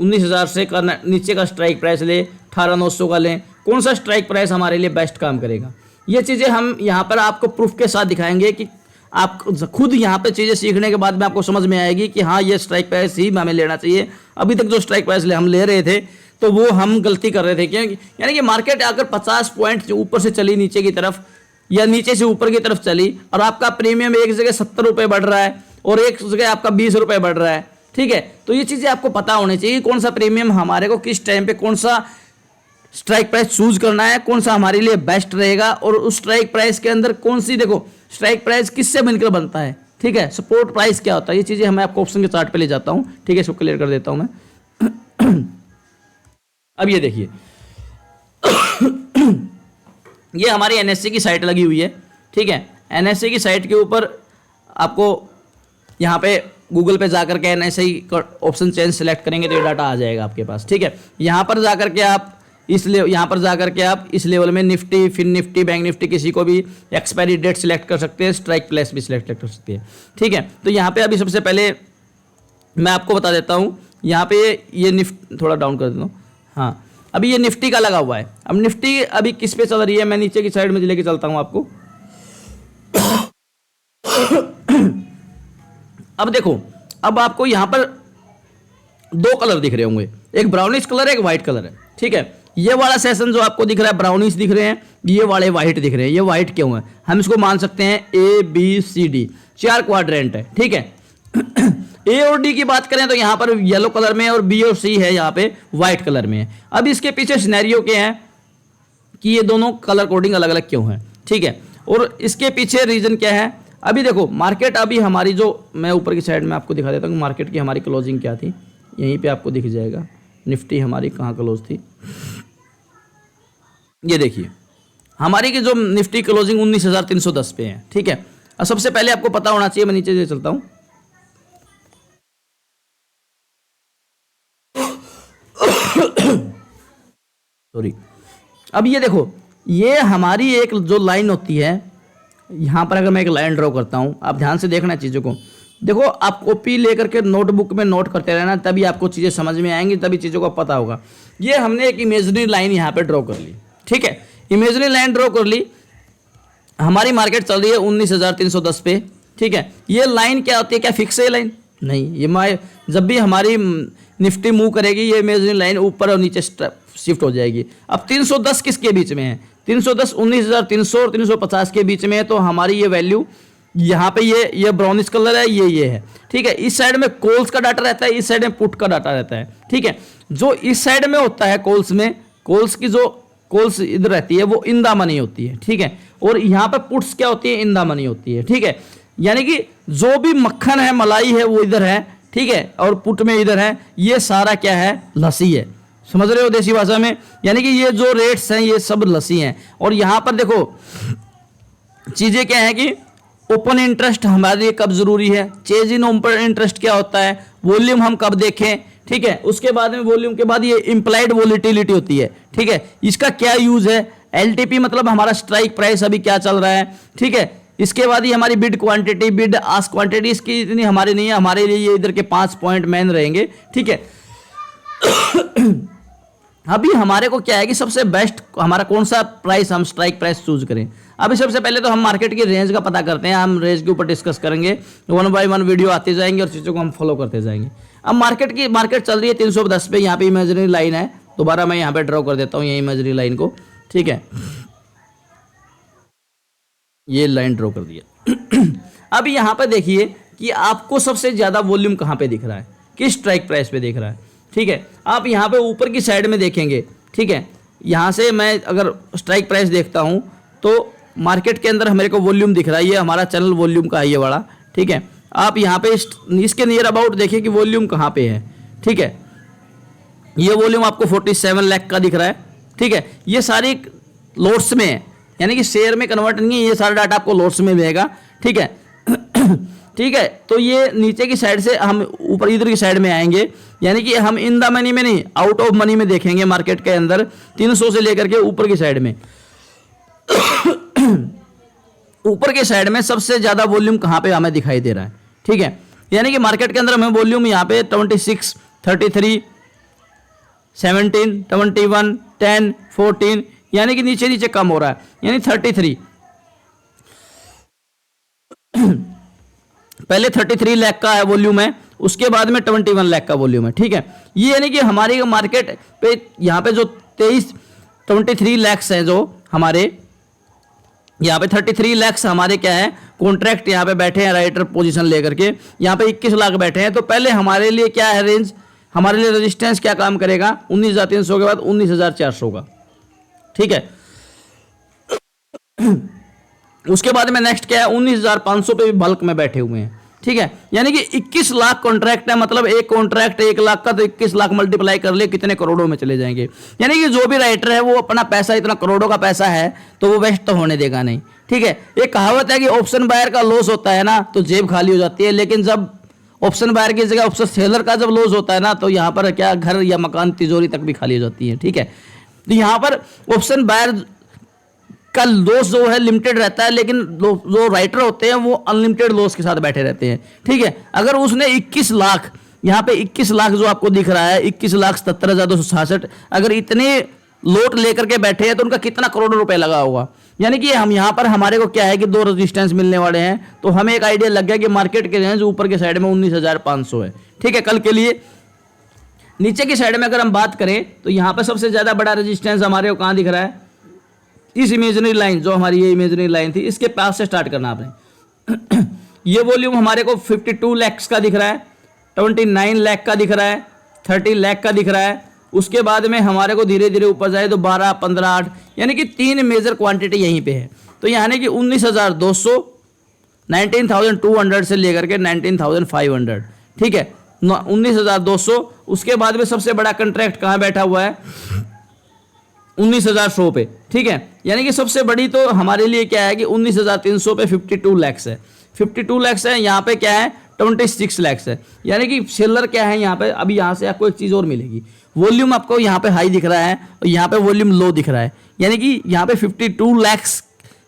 19,000 से का नीचे का स्ट्राइक प्राइस लें, 18,900 का लें, कौन सा स्ट्राइक प्राइस हमारे लिए बेस्ट काम करेगा। ये चीज़ें हम यहाँ पर आपको प्रूफ के साथ दिखाएंगे कि आप खुद यहाँ पे चीज़ें सीखने के बाद में आपको समझ में आएगी कि हाँ ये स्ट्राइक प्राइस ही हमें लेना चाहिए। अभी तक जो स्ट्राइक प्राइस हम ले रहे थे तो वो हम गलती कर रहे थे, क्योंकि यानी कि मार्केट अगर 50 पॉइंट ऊपर से चली नीचे की तरफ या नीचे से ऊपर की तरफ चली और आपका प्रीमियम एक जगह 70 रुपये बढ़ रहा है और एक जगह आपका 20 रुपये बढ़ रहा है, ठीक है। तो ये चीज़ें आपको पता होनी चाहिए कौन सा प्रीमियम हमारे को किस टाइम पे कौन सा स्ट्राइक प्राइस चूज करना है, कौन सा हमारे लिए बेस्ट रहेगा, और उस स्ट्राइक प्राइस के अंदर कौन सी, देखो स्ट्राइक प्राइस किससे मिलकर बनता है, ठीक है। सपोर्ट प्राइस क्या होता है, ये चीज़ें मैं आपको ऑप्शन के चार्ट पे ले जाता हूँ, ठीक है। इसको क्लियर कर देता हूँ मैं। अब ये देखिए ये हमारी एनएससी की साइट लगी हुई है, ठीक है। एनएससी की साइट के ऊपर आपको यहाँ पे गूगल पे जाकर के एनएससी का ऑप्शन चेंज सेलेक्ट करेंगे तो ये डाटा आ जाएगा आपके पास, ठीक है। यहाँ पर जाकर के आप इस लेवल में Nifty, fin Nifty, bank Nifty किसी को भी एक्सपायरी डेट सिलेक्ट कर सकते हैं, स्ट्राइक प्राइस भी सिलेक्ट कर सकते हैं, ठीक है। तो यहाँ पे अभी सबसे पहले मैं आपको बता देता हूँ, यहाँ पे ये निफ्टी थोड़ा डाउन कर देता हूँ, हाँ अभी ये निफ्टी का लगा हुआ है। अब निफ्टी अभी किस पे चल रही है, मैं नीचे की साइड में लेके चलता हूँ आपको। अब देखो, अब आपको यहाँ पर दो कलर दिख रहे होंगे, एक ब्राउनिश कलर है, एक व्हाइट कलर है, ठीक है। ये वाला सेशन जो आपको दिख रहा है ब्राउनिश दिख रहे हैं, ये वाले व्हाइट दिख रहे हैं। ये व्हाइट क्यों है, हम इसको मान सकते हैं A B C D 4 quadrant है, ठीक है। ए और डी की बात करें तो यहाँ पर येलो कलर में और बी और सी है यहाँ पे व्हाइट कलर में है। अब इसके पीछे सिनेरियो क्या है कि ये दोनों कलर कोडिंग अलग अलग क्यों है, ठीक है, और इसके पीछे रीजन क्या है। अभी देखो मार्केट अभी हमारी जो, मैं ऊपर की साइड में आपको दिखा देता हूँ मार्केट की हमारी क्लोजिंग क्या थी, यहीं पे आपको दिख जाएगा निफ्टी हमारी कहाँ क्लोज थी। ये देखिए हमारी की जो निफ्टी क्लोजिंग 19,310 पे है, ठीक है। और सबसे पहले आपको पता होना चाहिए, मैं नीचे से चलता हूँ, सॉरी। अब ये देखो ये हमारी एक जो लाइन होती है, यहाँ पर अगर मैं एक लाइन ड्रॉ करता हूँ, आप ध्यान से देखना चीज़ों को। देखो आप कॉपी लेकर के नोटबुक में नोट करते रहना, तभी आपको चीज़ें समझ में आएंगी, तभी चीज़ों का पता होगा। ये हमने एक इमेजनरी लाइन यहाँ पे ड्रॉ कर ली, ठीक है, इमेजनरी लाइन ड्रॉ कर ली। हमारी मार्केट चल रही है 19,310 पे, ठीक है। ये लाइन क्या होती है, क्या फिक्स है लाइन? नहीं, ये जब भी हमारी निफ्टी मूव करेगी ये इमेजनरी लाइन ऊपर और नीचे शिफ्ट हो जाएगी। अब 310 किसके बीच में है? 310 19,300 और 350 के बीच में है, तो हमारी ये वैल्यू यहाँ पे ये ब्राउनिश कलर है, ये है, ठीक है। इस साइड में कॉल्स का डाटा रहता है, इस साइड में पुट का डाटा रहता है, ठीक है। जो इस साइड में होता है कॉल्स में, कॉल्स की जो कॉल्स इधर रहती है वो इन द मनी होती है, ठीक है, और यहाँ पे पुट्स क्या होती है, इन द मनी होती है, ठीक है। यानी कि जो भी मक्खन है, मलाई है, वो इधर है, ठीक है, और पुट में इधर है, ये सारा क्या है, लस्सी है। समझ रहे हो देसी भाषा में? यानी कि ये जो रेट्स हैं ये सब लस्सी हैं। और यहाँ पर देखो चीज़ें क्या है कि ओपन इंटरेस्ट हमारे लिए कब जरूरी है, चेंज इन ओपन इंटरेस्ट क्या होता है, वॉल्यूम हम कब देखें, ठीक है। उसके बाद में वॉल्यूम के बाद ये इंप्लाइड वॉलिटिलिटी होती है, ठीक है, इसका क्या यूज है, एलटीपी मतलब हमारा स्ट्राइक प्राइस अभी क्या चल रहा है, ठीक है। इसके बाद ही हमारी bid quantity, bid ask quantity, इसकी इतनी हमारी नहीं है, हमारे लिए ये इधर के 5 पॉइंट मेन रहेंगे, ठीक है। अभी हमारे को क्या है कि सबसे बेस्ट हमारा कौन सा प्राइस, हम स्ट्राइक प्राइस चूज करें। अभी सबसे पहले तो हम मार्केट की रेंज का पता करते हैं, हम रेंज के ऊपर डिस्कस करेंगे, 1 बाय 1 वीडियो आते जाएंगे और चीज़ों को हम फॉलो करते जाएंगे। अब मार्केट चल रही है 310 पे, यहाँ पे इमेजिनरी लाइन है, दोबारा मैं यहाँ पे ड्रॉ कर देता हूँ ये इमेजिनरी लाइन को, ठीक है, ये लाइन ड्रॉ कर दिया। अब यहाँ पे देखिए कि आपको सबसे ज़्यादा वॉल्यूम कहाँ पे दिख रहा है, किस स्ट्राइक प्राइस पे दिख रहा है, ठीक है। आप यहाँ पे ऊपर की साइड में देखेंगे, ठीक है, यहाँ से मैं अगर स्ट्राइक प्राइस देखता हूँ तो मार्केट के अंदर हमारे को वॉल्यूम दिख रहा है, ये हमारा चैनल वॉल्यूम का है ये वाला, ठीक है। आप यहाँ पे इसके नियर अबाउट देखिए कि वॉल्यूम कहाँ पे है, ठीक है। ये वॉल्यूम आपको 47 लाख का दिख रहा है, ठीक है। ये सारी लॉट्स में है, यानी कि शेयर में कन्वर्ट नहीं है, ये सारा डाटा आपको लॉट्स में मिलेगा, ठीक है। ठीक है, तो ये नीचे की साइड से हम ऊपर इधर की साइड में आएंगे, यानी कि हम इन द मनी में नहीं, आउट ऑफ मनी में देखेंगे मार्केट के अंदर 300 से लेकर के ऊपर की साइड में। ऊपर के साइड में सबसे ज्यादा वॉल्यूम कहाँ पे हमें दिखाई दे रहा है, ठीक है। यानी कि मार्केट के अंदर हमें वॉल्यूम यहाँ पे 26, 33, 17, 21, 10, 14, यानी कि नीचे नीचे कम हो रहा है, यानी 33। पहले 33 लाख का वॉल्यूम है, उसके बाद में 21 लाख का वॉल्यूम है, ठीक है। ये यानी कि हमारी मार्केट पे यहाँ पे जो 23 लाख हैं, जो हमारे यहाँ पे 33 लाख हमारे क्या है, कॉन्ट्रैक्ट यहाँ पे बैठे हैं राइटर पोजीशन लेकर के, यहाँ पे 21 लाख बैठे हैं। तो पहले हमारे लिए क्या है रेंज, हमारे लिए रेजिस्टेंस क्या काम करेगा, 19,300 के बाद 19,400 का, ठीक है। उसके बाद में नेक्स्ट क्या है, 19,500 पे भी बल्क में बैठे हुए हैं, ठीक है। यानी कि 21 लाख कॉन्ट्रैक्ट है, मतलब एक कॉन्ट्रैक्ट 1 लाख का, तो 21 लाख मल्टीप्लाई कर ले कितने करोड़ों में चले जाएंगे। यानी कि जो भी राइटर है वो अपना पैसा, इतना करोड़ों का पैसा है तो वो वेस्ट तो होने देगा नहीं, ठीक है। एक कहावत है कि ऑप्शन बायर का लॉस होता है ना तो जेब खाली हो जाती है, लेकिन जब ऑप्शन बायर की जगह ऑप्शन सेलर का जब लॉस होता है ना, तो यहाँ पर क्या घर या मकान, तिजोरी तक भी खाली हो जाती है, ठीक है। तो यहाँ पर ऑप्शन बायर का लॉस जो है लिमिटेड रहता है, लेकिन जो राइटर होते हैं वो अनलिमिटेड लॉस के साथ बैठे रहते हैं, ठीक है। अगर उसने 21 लाख, यहाँ पे 21 लाख जो आपको दिख रहा है, 21,77,266, अगर इतने लोट लेकर के बैठे हैं तो उनका कितना करोड़ों रुपए लगा होगा। यानी कि हम यहाँ पर हमारे को क्या है कि 2 रेजिस्टेंस मिलने वाले हैं, तो हमें एक आइडिया लग गया कि मार्केट के रेंज ऊपर के साइड में 19,500 है, ठीक है, कल के लिए। नीचे की साइड में अगर हम बात करें तो यहाँ पर सबसे ज्यादा बड़ा रेजिस्टेंस हमारे को कहाँ दिख रहा है, इस इमेजिनरी लाइन, जो हमारी ये इमेजिनरी लाइन थी, इसके पास से स्टार्ट करना आपने। ये वॉल्यूम हमारे को 52 लाख का दिख रहा है, 29 लाख का दिख रहा है, 30 लाख का दिख रहा है। उसके बाद में हमारे को धीरे धीरे ऊपर जाए तो 12, 15, 8, यानी कि 3 मेजर क्वांटिटी यहीं पे है। तो यानी कि 19,200, 19,200 से लेकर के 19,500, ठीक है, 19,200। उसके बाद में सबसे बड़ा कॉन्ट्रैक्ट कहाँ बैठा हुआ है, 19,100 पे, ठीक है। यानी कि सबसे बड़ी तो हमारे लिए क्या है कि 19,300 पे 52 लाख है, 52 लाख है। यहाँ पे क्या है, 26 लाख है। यानी कि सेलर क्या है यहाँ पे, अभी यहाँ से आपको एक चीज़ और मिलेगी, वॉल्यूम आपको यहाँ पे हाई दिख रहा है और यहाँ पे वॉल्यूम लो दिख रहा है। यानी कि यहाँ पे 52 लाख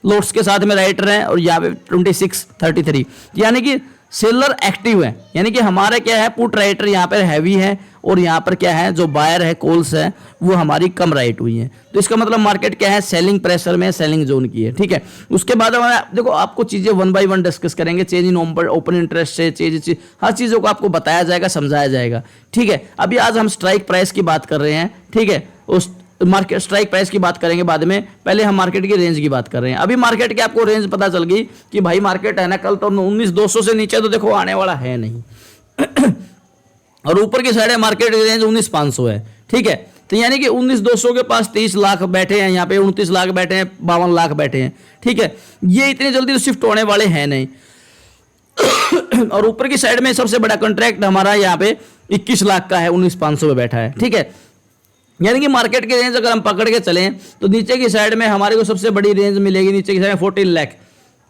लोड्स के साथ में राइटर हैं और यहाँ पे 26, 33, यानी कि सेलर एक्टिव है। यानी कि हमारा क्या है, पुट राइटर यहाँ पर हैवी है और यहाँ पर क्या है, जो बायर है, कॉल्स है, वो हमारी कम राइट हुई है। तो इसका मतलब मार्केट क्या है, सेलिंग प्रेशर में, सेलिंग जोन की है, ठीक है। उसके बाद हमारा देखो, आपको चीज़ें 1 बाय 1 डिस्कस करेंगे, चेंज इन ओपन इंटरेस्ट से चेंज, हर चीज़ों को आपको बताया जाएगा, समझाया जाएगा, ठीक है। अभी आज हम स्ट्राइक प्राइस की बात कर रहे हैं, ठीक है। उस मार्केट स्ट्राइक प्राइस की बात करेंगे बाद में, पहले हम मार्केट की रेंज की बात कर रहे हैं। अभी मार्केट की आपको रेंज पता चल गई कि भाई मार्केट है ना, कल तो 19,200 से नीचे तो देखो आने वाला है नहीं और ऊपर की साइड है मार्केट की रेंज 19,500 है, ठीक है। तो यानी कि 19,200 के पास 30 लाख बैठे हैं, यहाँ पे 29 लाख बैठे हैं, 52 लाख बैठे हैं, ठीक है। ये इतनी जल्दी तो शिफ्ट होने वाले हैं नहीं और ऊपर की साइड में सबसे बड़ा कॉन्ट्रैक्ट हमारा यहाँ पे 21 लाख का है, 19,500 पे बैठा है, ठीक है। यानी कि मार्केट की रेंज अगर हम पकड़ के चलें तो नीचे की साइड में हमारे को सबसे बड़ी रेंज मिलेगी, नीचे की साइड में 14 लाख।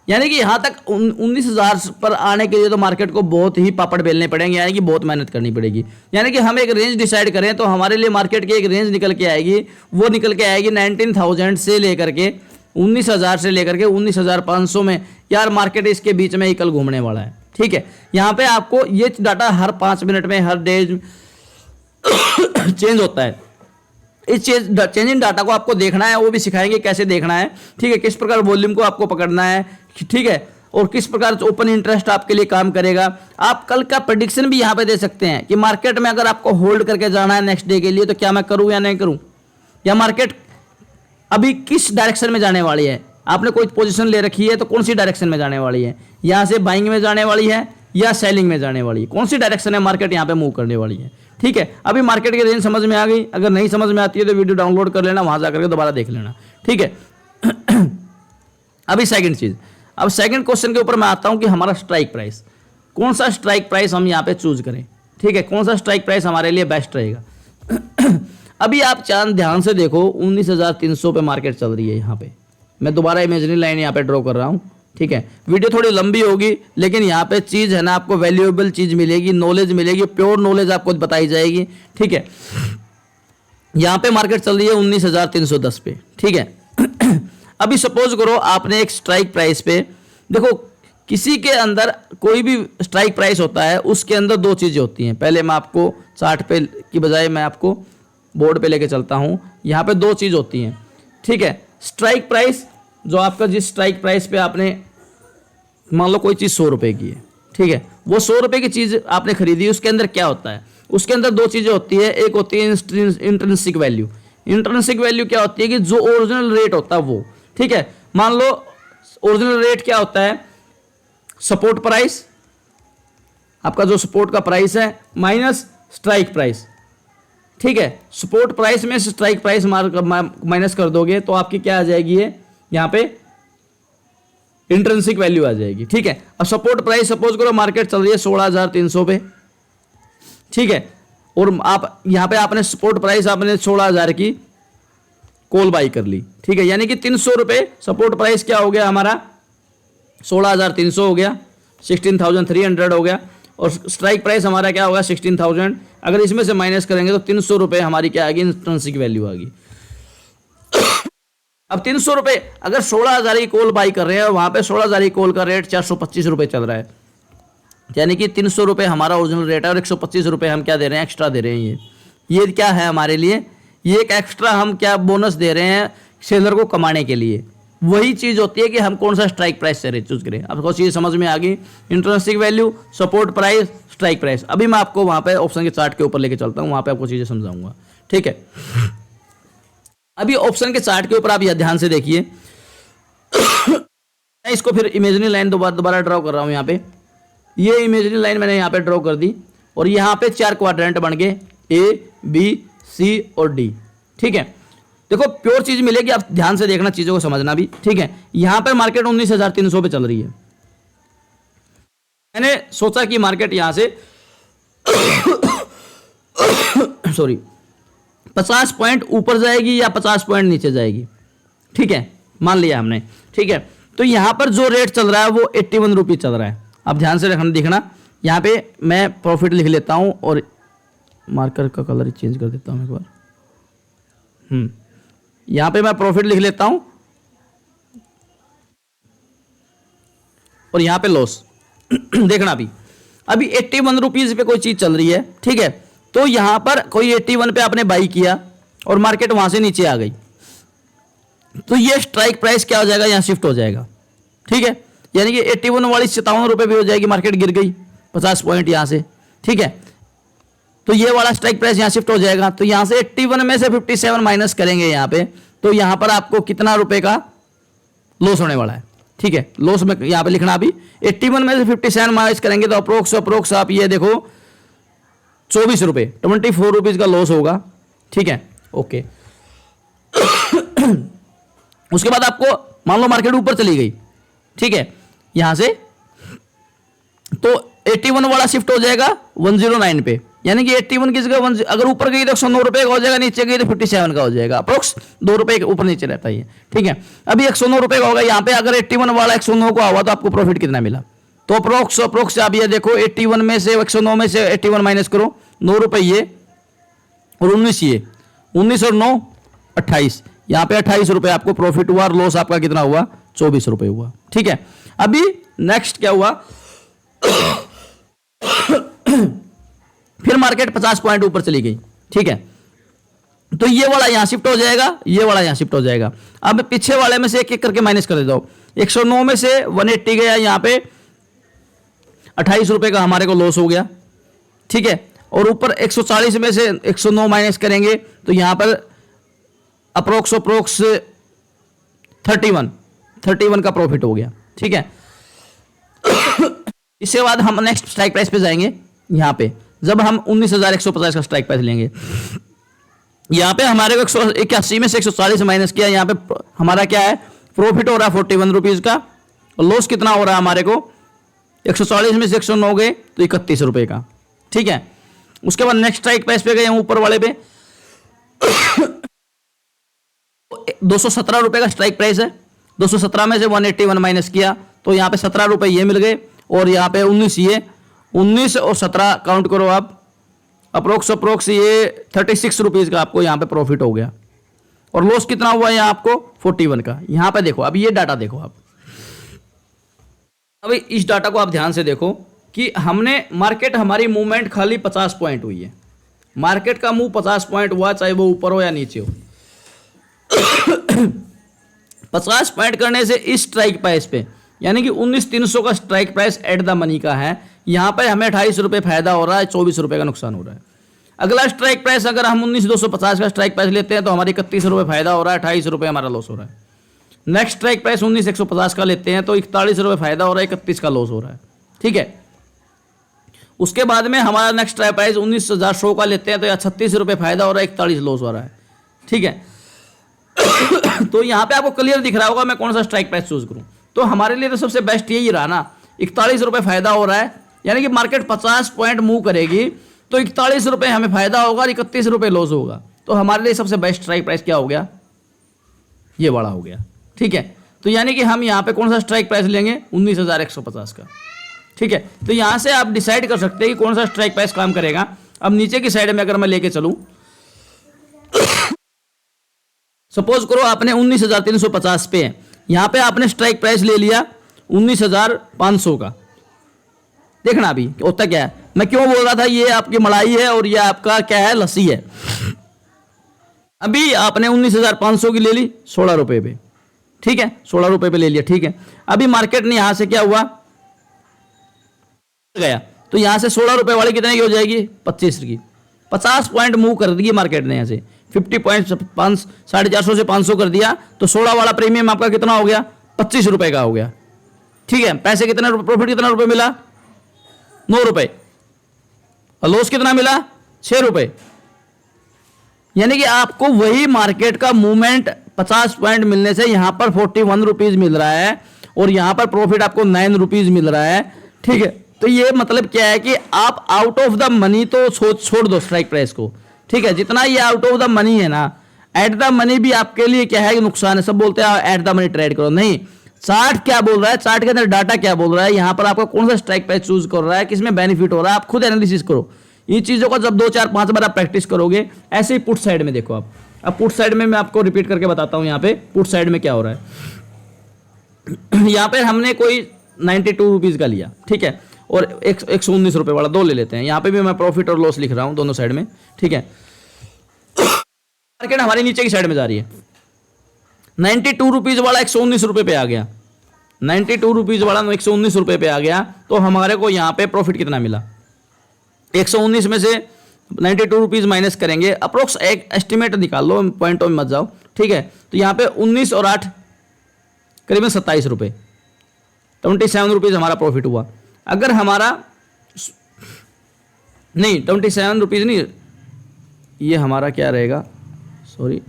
यानी कि यहाँ तक 19,000 पर आने के लिए तो मार्केट को बहुत ही पापड़ बेलने पड़ेंगे, यानी कि बहुत मेहनत करनी पड़ेगी। यानी कि हम एक रेंज डिसाइड करें तो हमारे लिए मार्केट की एक रेंज निकल के आएगी, वो निकल के आएगी 19,000 से लेकर के 19,000 से लेकर के 19,500 में। यार मार्केट इसके बीच में ही कल घूमने वाला है, ठीक है। यहाँ पे आपको ये डाटा हर 5 मिनट में, हर डे चेंज होता है। इस चेंज इन डाटा को आपको देखना है, वो भी सिखाएंगे कैसे देखना है, ठीक है। किस प्रकार वॉल्यूम को आपको पकड़ना है, ठीक है, और किस प्रकार ओपन इंटरेस्ट आपके लिए काम करेगा। आप कल का प्रेडिक्शन भी यहाँ पे दे सकते हैं कि मार्केट में अगर आपको होल्ड करके जाना है नेक्स्ट डे के लिए तो क्या मैं करूँ या नहीं करूँ, या मार्केट अभी किस डायरेक्शन में जाने वाली है। आपने कोई पोजीशन ले रखी है तो कौन सी डायरेक्शन में जाने वाली है, यहाँ से बाइंग में जाने वाली है या सेलिंग में जाने वाली है, कौन सी डायरेक्शन है मार्केट यहाँ पे मूव करने वाली है, ठीक है। अभी मार्केट की रेंज समझ में आ गई, अगर नहीं समझ में आती है तो वीडियो डाउनलोड कर लेना, वहां जाकर के दोबारा देख लेना, ठीक है। अभी सेकंड चीज, अब सेकंड क्वेश्चन के ऊपर मैं आता हूं कि हमारा स्ट्राइक प्राइस, कौन सा स्ट्राइक प्राइस हम यहाँ पे चूज करें, ठीक है, कौन सा स्ट्राइक प्राइस हमारे लिए बेस्ट रहेगा। अभी आप चांद ध्यान से देखो, 19,300 पे मार्केट चल रही है। यहाँ पे मैं दोबारा इमेजिनरी लाइन यहाँ पे ड्रॉ कर रहा हूँ, ठीक है। वीडियो थोड़ी लंबी होगी लेकिन यहाँ पे चीज़ है ना, आपको वैल्यूएबल चीज़ मिलेगी, नॉलेज मिलेगी, प्योर नॉलेज आपको बताई जाएगी, ठीक है। यहाँ पे मार्केट चल रही है 19,310 पे, ठीक है। अभी सपोज करो आपने एक स्ट्राइक प्राइस पे, देखो किसी के अंदर कोई भी स्ट्राइक प्राइस होता है, उसके अंदर दो चीज़ें होती हैं। पहले मैं आपको चार्ट पे की बजाय मैं आपको बोर्ड पे लेके चलता हूँ। यहाँ पे दो चीज़ होती हैं, ठीक है। स्ट्राइक प्राइस, जो आपका जिस स्ट्राइक प्राइस पे आपने मान लो कोई चीज़ 100 रुपये की है, ठीक है, वो 100 रुपये की चीज़ आपने खरीदी, उसके अंदर क्या होता है, उसके अंदर दो चीज़ें होती है। एक होती है इंट्रिंसिक वैल्यू। इंट्रिंसिक वैल्यू क्या होती है कि जो ओरिजिनल रेट होता है वो, ठीक है। मान लो ओरिजिनल रेट क्या होता है, सपोर्ट प्राइस, आपका जो सपोर्ट का प्राइस है, माइनस स्ट्राइक प्राइस, ठीक है। सपोर्ट प्राइस में स्ट्राइक प्राइस माइनस कर दोगे तो आपकी क्या आ जाएगी, है यहाँ पे इंट्रिंसिक वैल्यू आ जाएगी, ठीक है। अब सपोर्ट प्राइस सपोज करो मार्केट चल रही है 16,300 पे, ठीक है, और आप यहाँ पे आपने सपोर्ट प्राइस आपने 16,000 की कॉल बाई कर ली, ठीक है। यानी कि 300 रुपये सपोर्ट प्राइस क्या हो गया हमारा, 16,300 हो गया, 16,300 हो गया, और स्ट्राइक प्राइस हमारा क्या होगा 16,000। अगर इसमें से माइनस करेंगे तो 300 रुपये हमारी क्या आएगी, इंट्रिंसिक वैल्यू आ गई। अब 300 रुपये अगर 16,000 की कॉल बाई कर रहे हैं और वहाँ पे 16,000 की कॉल का रेट 425 रुपये चल रहा है, यानी कि 300 रुपये हमारा ओरिजिनल रेट है और 125 रुपये हम क्या दे रहे हैं, एक्स्ट्रा दे रहे हैं। ये क्या है हमारे लिए, ये एक एक्स्ट्रा हम क्या बोनस दे रहे हैं सेलर को कमाने के लिए। वही चीज़ होती है कि हम कौन सा स्ट्राइक प्राइस से चूज करें। आपको चीज़ समझ में आ गई, intrinsic value, support price, strike price. अभी मैं आपको वहाँ पे ऑप्शन के चार्ट के ऊपर लेके चलता हूँ, वहाँ पे आपको चीज़ें समझाऊंगा, ठीक है। अभी ऑप्शन के चार्ट के ऊपर आप यह ध्यान से देखिए, मैं इसको फिर इमेजिनरी लाइन दोबारा ड्रॉ कर रहा हूँ यहाँ पे, ये इमेजिनरी लाइन मैंने यहाँ पे ड्रॉ कर दी और यहाँ पे 4 क्वाड्रेंट बन गए, ए, बी, सी और डी। ठीक है, देखो प्योर चीज मिलेगी, आप ध्यान से देखना, चीजों को समझना भी। ठीक है, यहाँ पे मार्केट 19,300 पे चल रही है। मैंने सोचा कि मार्केट यहाँ से सॉरी 50 पॉइंट ऊपर जाएगी या 50 पॉइंट नीचे जाएगी। ठीक है, मान लिया हमने। ठीक है, तो यहाँ पर जो रेट चल रहा है वो 81 रुपीज चल रहा है। अब ध्यान से रखना, देखना, यहाँ पे मैं प्रॉफिट लिख लेता हूँ और मार्कर का कलर ही चेंज कर देता हूँ एक बार। यहाँ पे मैं प्रॉफिट लिख लेता हूँ और यहाँ पे लॉस देखना अभी 81 रुपीज पे कोई चीज चल रही है। ठीक है, तो यहां पर कोई 81 पे आपने बाई किया और मार्केट वहां से नीचे आ गई, तो ये स्ट्राइक प्राइस क्या हो जाएगा, यहां शिफ्ट हो जाएगा। ठीक है, यानी कि 81 वाली 57 रुपए भी हो जाएगी, मार्केट गिर गई 50 पॉइंट यहां से। ठीक है, तो ये वाला स्ट्राइक प्राइस यहां शिफ्ट हो जाएगा। तो यहां से 81 में से 57 माइनस करेंगे यहां पे, तो यहां पर आपको कितना रुपए का लॉस होने वाला है। ठीक है, लॉस में यहां पे लिखना, अभी 81 में से 57 माइनस करेंगे तो अप्रोक्स आप ये देखो 24 रुपए, 24 रुपीज का लॉस होगा। ठीक है, ओके। उसके बाद आपको मान लो मार्केट ऊपर चली गई, ठीक है, यहां से तो 81 वाला शिफ्ट हो जाएगा 109 पे, यानी कि 81 की जगह अगर ऊपर गई तो 109 रुपए का हो जाएगा, नीचे गई तो 57 का हो जाएगा, अप्रोक्स 2 रुपए ऊपर नीचे रहता है। ठीक है, अभी 109 रुपए का होगा यहाँ पे, अगर 81 वाला 109 को हुआ तो आपको प्रॉफिट कितना मिला, तो अप्रोक्स आप ये देखो 81 में से 109 में से 81 माइनस करो, 9 रुपए ये और 19 ये, 19 और 9 28, यहाँ पे 28 रुपए आपको प्रॉफिट हुआ और लॉस आपका कितना हुआ, 24 रुपए हुआ। ठीक है, अभी नेक्स्ट क्या हुआ फिर मार्केट 50 पॉइंट ऊपर चली गई। ठीक है, तो ये वाला यहां शिफ्ट हो जाएगा, ये वाला यहां शिफ्ट हो जाएगा। अब पीछे वाले में से एक एक करके माइनस कर देता हूं, 109 में से 180 गया, यहां पे 28 रुपए का हमारे को लॉस हो गया। ठीक है, और ऊपर 140 में से 109 माइनस करेंगे तो यहां पर अप्रोक्स 31 का प्रॉफिट हो गया। ठीक है, इसके बाद हम नेक्स्ट स्ट्राइक प्राइस पे जाएंगे। यहां पे जब हम 19,150 का स्ट्राइक प्राइस लेंगे, यहां पे हमारे को 181 में से 140 माइनस किया, यहां पे हमारा क्या है, प्रॉफिट हो रहा है 41 रुपीज का, और लॉस कितना हो रहा है हमारे को, 140 में से 109 गए तो 31 रुपए का। ठीक है, उसके बाद नेक्स्ट स्ट्राइक प्राइस पे गए हम ऊपर वाले पे 217 रुपए का स्ट्राइक प्राइस है, 217 में से 181 माइनस किया तो यहाँ पे 17 रुपए ये मिल गए, और यहाँ पे 19 ये, 19 और 17 काउंट करो आप, अप्रोक्स ये 36 रुपीज का आपको यहाँ पे प्रॉफिट हो गया, और लॉस कितना हुआ यहाँ आपको 41 का। यहाँ पे देखो, अब ये डाटा देखो आप, अभी इस डाटा को आप ध्यान से देखो कि हमने मार्केट हमारी मूवमेंट खाली 50 पॉइंट हुई है, मार्केट का मूव 50 पॉइंट हुआ, चाहे वो ऊपर हो या नीचे हो। 50 पॉइंट करने से इस स्ट्राइक प्राइस पे, यानी कि 19,300 का strike price at the money का है, यहां पे हमें 28 रुपए फायदा हो रहा है, 24 रुपए का नुकसान हो रहा है। अगला स्ट्राइक प्राइस अगर हम 19,250 का स्ट्राइक प्राइस लेते हैं तो हमारी 31 रुपए फायदा हो रहा है, 28 रुपए हमारा लॉस हो रहा है। नेक्स्ट स्ट्राइक प्राइस 19,150 का लेते हैं तो 41 रुपए फायदा हो रहा है, 31 का लॉस हो रहा है। ठीक है, उसके बाद में हमारा नेक्स्ट स्ट्राइक प्राइस 19,100 का लेते हैं तो 36 रुपए फायदा हो रहा है, 41 लॉस हो रहा है। ठीक है, तो यहाँ पे आपको क्लियर दिख रहा होगा मैं कौन सा स्ट्राइक प्राइस चूज करूं, तो हमारे लिए तो सबसे बेस्ट यही रहा ना, 41 रुपए फायदा हो रहा है, यानी कि मार्केट 50 पॉइंट मूव करेगी तो 41 रुपए हमें फायदा होगा और 31 रुपए लॉस होगा, तो हमारे लिए सबसे बेस्ट स्ट्राइक प्राइस क्या हो गया, ये बड़ा हो गया। ठीक है, तो यानी कि हम यहाँ पे कौन सा स्ट्राइक प्राइस लेंगे, 19,150 का। ठीक है, तो यहाँ से आप डिसाइड कर सकते हैं कि कौन सा स्ट्राइक प्राइस काम करेगा। अब नीचे की साइड में अगर मैं लेके चलूं, सपोज करो आपने 19,350 पे है, यहां पे आपने स्ट्राइक प्राइस ले लिया 19,500 का। देखना अभी होता क्या है, मैं क्यों बोल रहा था ये आपकी मलाई है और ये आपका क्या है, लस्सी है। अभी आपने 19,500 की ले ली 16 रुपए पे, ठीक है, 16 रुपए पे ले लिया। ठीक है, अभी मार्केट ने यहां से क्या हुआ, गया तो यहां से 16 रुपए वाली कितने की हो जाएगी, 25 की। 50 पॉइंट मूव कर दी मार्केट ने, यहां से 50 पॉइंट 450 से 500 कर दिया, तो 16 वाला प्रीमियम आपका कितना हो गया, 25 रुपए का हो गया। ठीक है, पैसे कितने, प्रॉफिट कितना रुपए मिला, 9 रुपए, और लॉस कितना मिला 6 रुपए। यानी कि आपको वही मार्केट का मूवमेंट 50 पॉइंट मिलने से यहां पर 41 रुपीज मिल रहा है और यहां पर प्रॉफिट आपको 9 रुपीज मिल रहा है। ठीक है, तो ये मतलब क्या है कि आप आउट ऑफ द मनी तो छोड़ दो स्ट्राइक प्राइस को। ठीक है, जितना ये आउट ऑफ द मनी है ना, एट द मनी भी आपके लिए क्या है कि नुकसान है। सब बोलते हैं एट द मनी ट्रेड करो, नहीं, चार्ट क्या बोल रहा है, चार्ट के अंदर डाटा क्या बोल रहा है, यहां पर आपको कौन सा स्ट्राइक प्राइस चूज कर रहा है, किसमें बेनिफिट हो रहा है, आप खुद एनालिसिस करो। ये चीजों का जब 2 4 5 बार आप प्रैक्टिस करोगे, ऐसे ही पुट साइड में देखो आप। अब पुट साइड में मैं आपको रिपीट करके बताता हूं, यहां पे पुट साइड में क्या हो रहा है। यहां पे हमने कोई 92 रुपीज का लिया, ठीक है, और 119 रुपए वाला 2 ले लेते हैं। यहां पे भी मैं प्रॉफिट और लॉस लिख रहा हूं दोनों साइड में। ठीक है, मार्केट हमारी नीचे की साइड में जा रही है। 92 रुपीज वाला 119 रुपए पे आ गया, 92 रुपीज वाला 119 रुपए पे आ गया, तो हमारे को यहां पे प्रॉफिट कितना मिला। 119 में से 92 रुपीज माइनस करेंगे, अप्रोक्स एक एस्टिमेट निकाल लो, पॉइंटों में मत जाओ। ठीक है, तो यहां पे 19 और 8 करीबन 27 रुपए, 27 रुपीज हमारा प्रॉफिट हुआ। अगर हमारा नहीं 27 रुपीज नहीं, ये हमारा क्या रहेगा, सॉरी,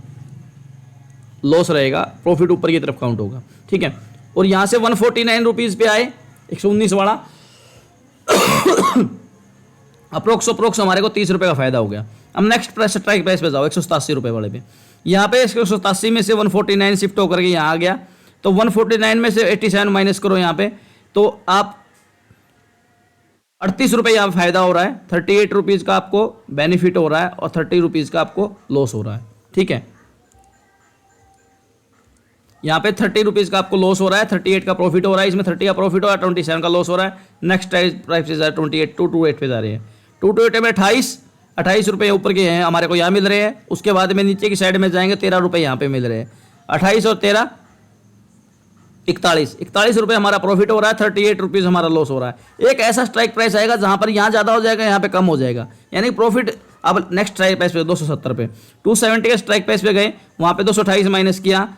लॉस रहेगा, प्रॉफिट ऊपर की तरफ काउंट होगा। ठीक है, और यहां से 149 रुपीज पे आए 119 वाला, अप्रोक्स हमारे को 30 रुपए का फायदा हो गया। अब नेक्स्ट स्ट्राइक प्राइस पे जाओ 187 रुपए वाले पे। यहाँ पे 187 में से 149 शिफ्ट होकर के यहाँ आ गया, तो 149 में से 87 माइनस करो यहाँ पे, तो आप 38 रुपए यहाँ फायदा हो रहा है, 38 रुपीज का आपको बेनिफिट हो रहा है और 30 रुपीज का आपको लॉस हो रहा है। ठीक है, यहाँ पे 30 रुपीज का आपको लॉस हो रहा है, 38 का प्रॉफिट हो रहा है, इसमें 30 का प्रॉफिट हो रहा है, 27 का लॉस हो रहा है। नेक्स्ट प्राइस पे 28 228 पे जा रहे हैं, 228 में 28 रुपये ऊपर के हैं हमारे को यहाँ मिल रहे हैं। उसके बाद में नीचे की साइड में जाएंगे 13 रुपये यहाँ पे मिल रहे हैं, 28 और 13 41 रुपये हमारा प्रॉफिट हो रहा है, 38 रुपीज़ हमारा लॉस हो रहा है। एक ऐसा स्ट्राइक प्राइस आएगा जहाँ पर यहाँ ज़्यादा हो जाएगा, यहाँ पे कम हो जाएगा, यानी प्रॉफिट। अब नेक्स्ट स्ट्राइक प्राइस पे 270 पे 270 के स्ट्राइक प्राइस पे गए, वहाँ पे 228 माइनस किया,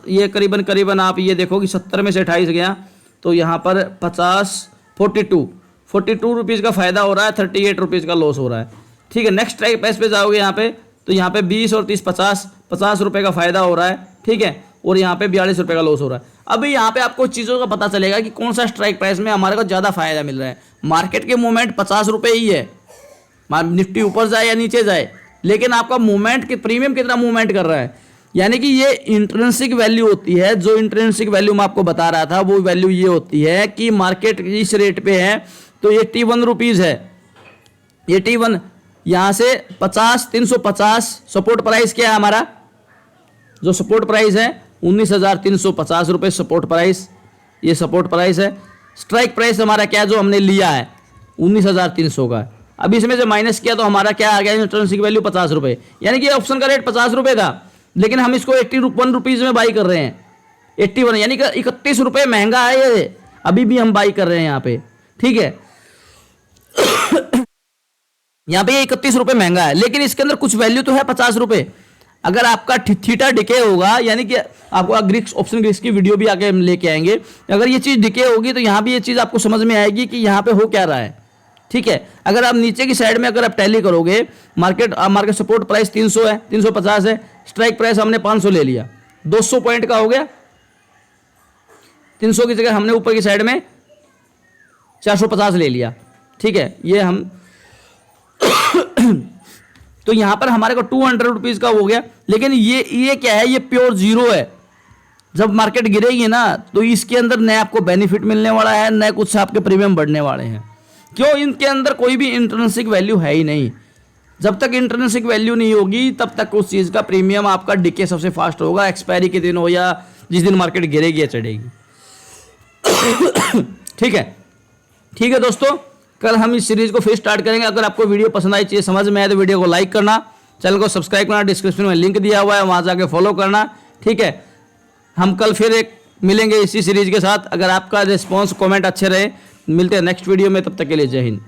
ये करीबन आप ये देखो कि 70 में से 28 गया, तो यहाँ पर 42 रुपीज़ का फायदा हो रहा है, 38 रुपीज़ का लॉस हो रहा है। ठीक है, नेक्स्ट स्ट्राइक प्राइस पे जाओगे यहाँ पे, तो यहाँ पे 20 और 30 50 रुपये का फायदा हो रहा है। ठीक है, और यहाँ पे 42 रुपये का लॉस हो रहा है। अभी यहाँ पे आपको चीज़ों का पता चलेगा कि कौन सा स्ट्राइक प्राइस में हमारे को ज़्यादा फायदा मिल रहा है। मार्केट के मूवमेंट 50 रुपये ही है, निफ्टी ऊपर जाए या नीचे जाए, लेकिन आपका मूवमेंट के प्रीमियम कितना मूवमेंट कर रहा है, यानी कि ये इंट्रिंसिक वैल्यू होती है। जो इंट्रिंसिक वैल्यू मैं आपको बता रहा था, वो वैल्यू ये होती है कि मार्केट इस रेट पे है, तो ये T1 रुपीज़ है, ये T1 यहाँ से 350 सपोर्ट प्राइस क्या है हमारा, जो सपोर्ट प्राइस है 19,350 रुपये सपोर्ट प्राइस, ये सपोर्ट प्राइस है। स्ट्राइक प्राइस हमारा क्या जो हमने लिया है 19,300 का। अब इसमें से माइनस किया तो हमारा क्या आ गया, इंट्रिंसिक वैल्यू 50 रुपये, यानी कि ऑप्शन का रेट 50 रुपये था, लेकिन हम इसको 81 रुपीज़ में बाई कर रहे हैं। 81 यानी कि 31 रुपये महंगा है ये, अभी भी हम बाई कर रहे हैं यहाँ पे। ठीक है, यहाँ पे 31 रुपये महंगा है, लेकिन इसके अंदर कुछ वैल्यू तो है 50 रुपये। अगर आपका थीटा डिके होगा, यानी कि आपको ग्रीक्स ऑप्शन ग्रीक्स की वीडियो भी आगे हम लेके आएंगे, अगर ये चीज़ डिके होगी तो यहाँ भी ये चीज़ आपको समझ में आएगी कि यहाँ पे हो क्या रहा है। ठीक है, अगर आप नीचे की साइड में अगर आप टैली करोगे, मार्केट सपोर्ट प्राइस 300 है, 350 है, स्ट्राइक प्राइस हमने 500 ले लिया, 200 पॉइंट का हो गया। 300 की जगह हमने ऊपर की साइड में 450 ले लिया। ठीक है, ये हम तो यहां पर हमारे को 200 रुपीज़ का हो गया, लेकिन ये क्या है, ये प्योर जीरो है। जब मार्केट गिरेगी ना, तो इसके अंदर नए आपको बेनिफिट मिलने वाला है, नए कुछ आपके प्रीमियम बढ़ने वाले हैं। क्यों, इनके अंदर कोई भी इंट्रिंसिक वैल्यू है ही नहीं। जब तक इंट्रिंसिक वैल्यू नहीं होगी, तब तक उस चीज़ का प्रीमियम आपका डिके सबसे फास्ट होगा, एक्सपायरी के दिन हो या जिस दिन मार्केट गिरेगी या चढ़ेगी। ठीक है दोस्तों, कल हम इस सीरीज को फिर स्टार्ट करेंगे। अगर आपको वीडियो पसंद आई, चीज़ समझ में आए, तो वीडियो को लाइक करना, चैनल को सब्सक्राइब करना, डिस्क्रिप्शन में लिंक दिया हुआ है, वहाँ जाके फॉलो करना। ठीक है, हम कल फिर एक मिलेंगे इसी सीरीज के साथ। अगर आपका रिस्पॉन्स कमेंट अच्छे रहे, मिलते हैं नेक्स्ट वीडियो में, तब तक के लिए जय हिंद।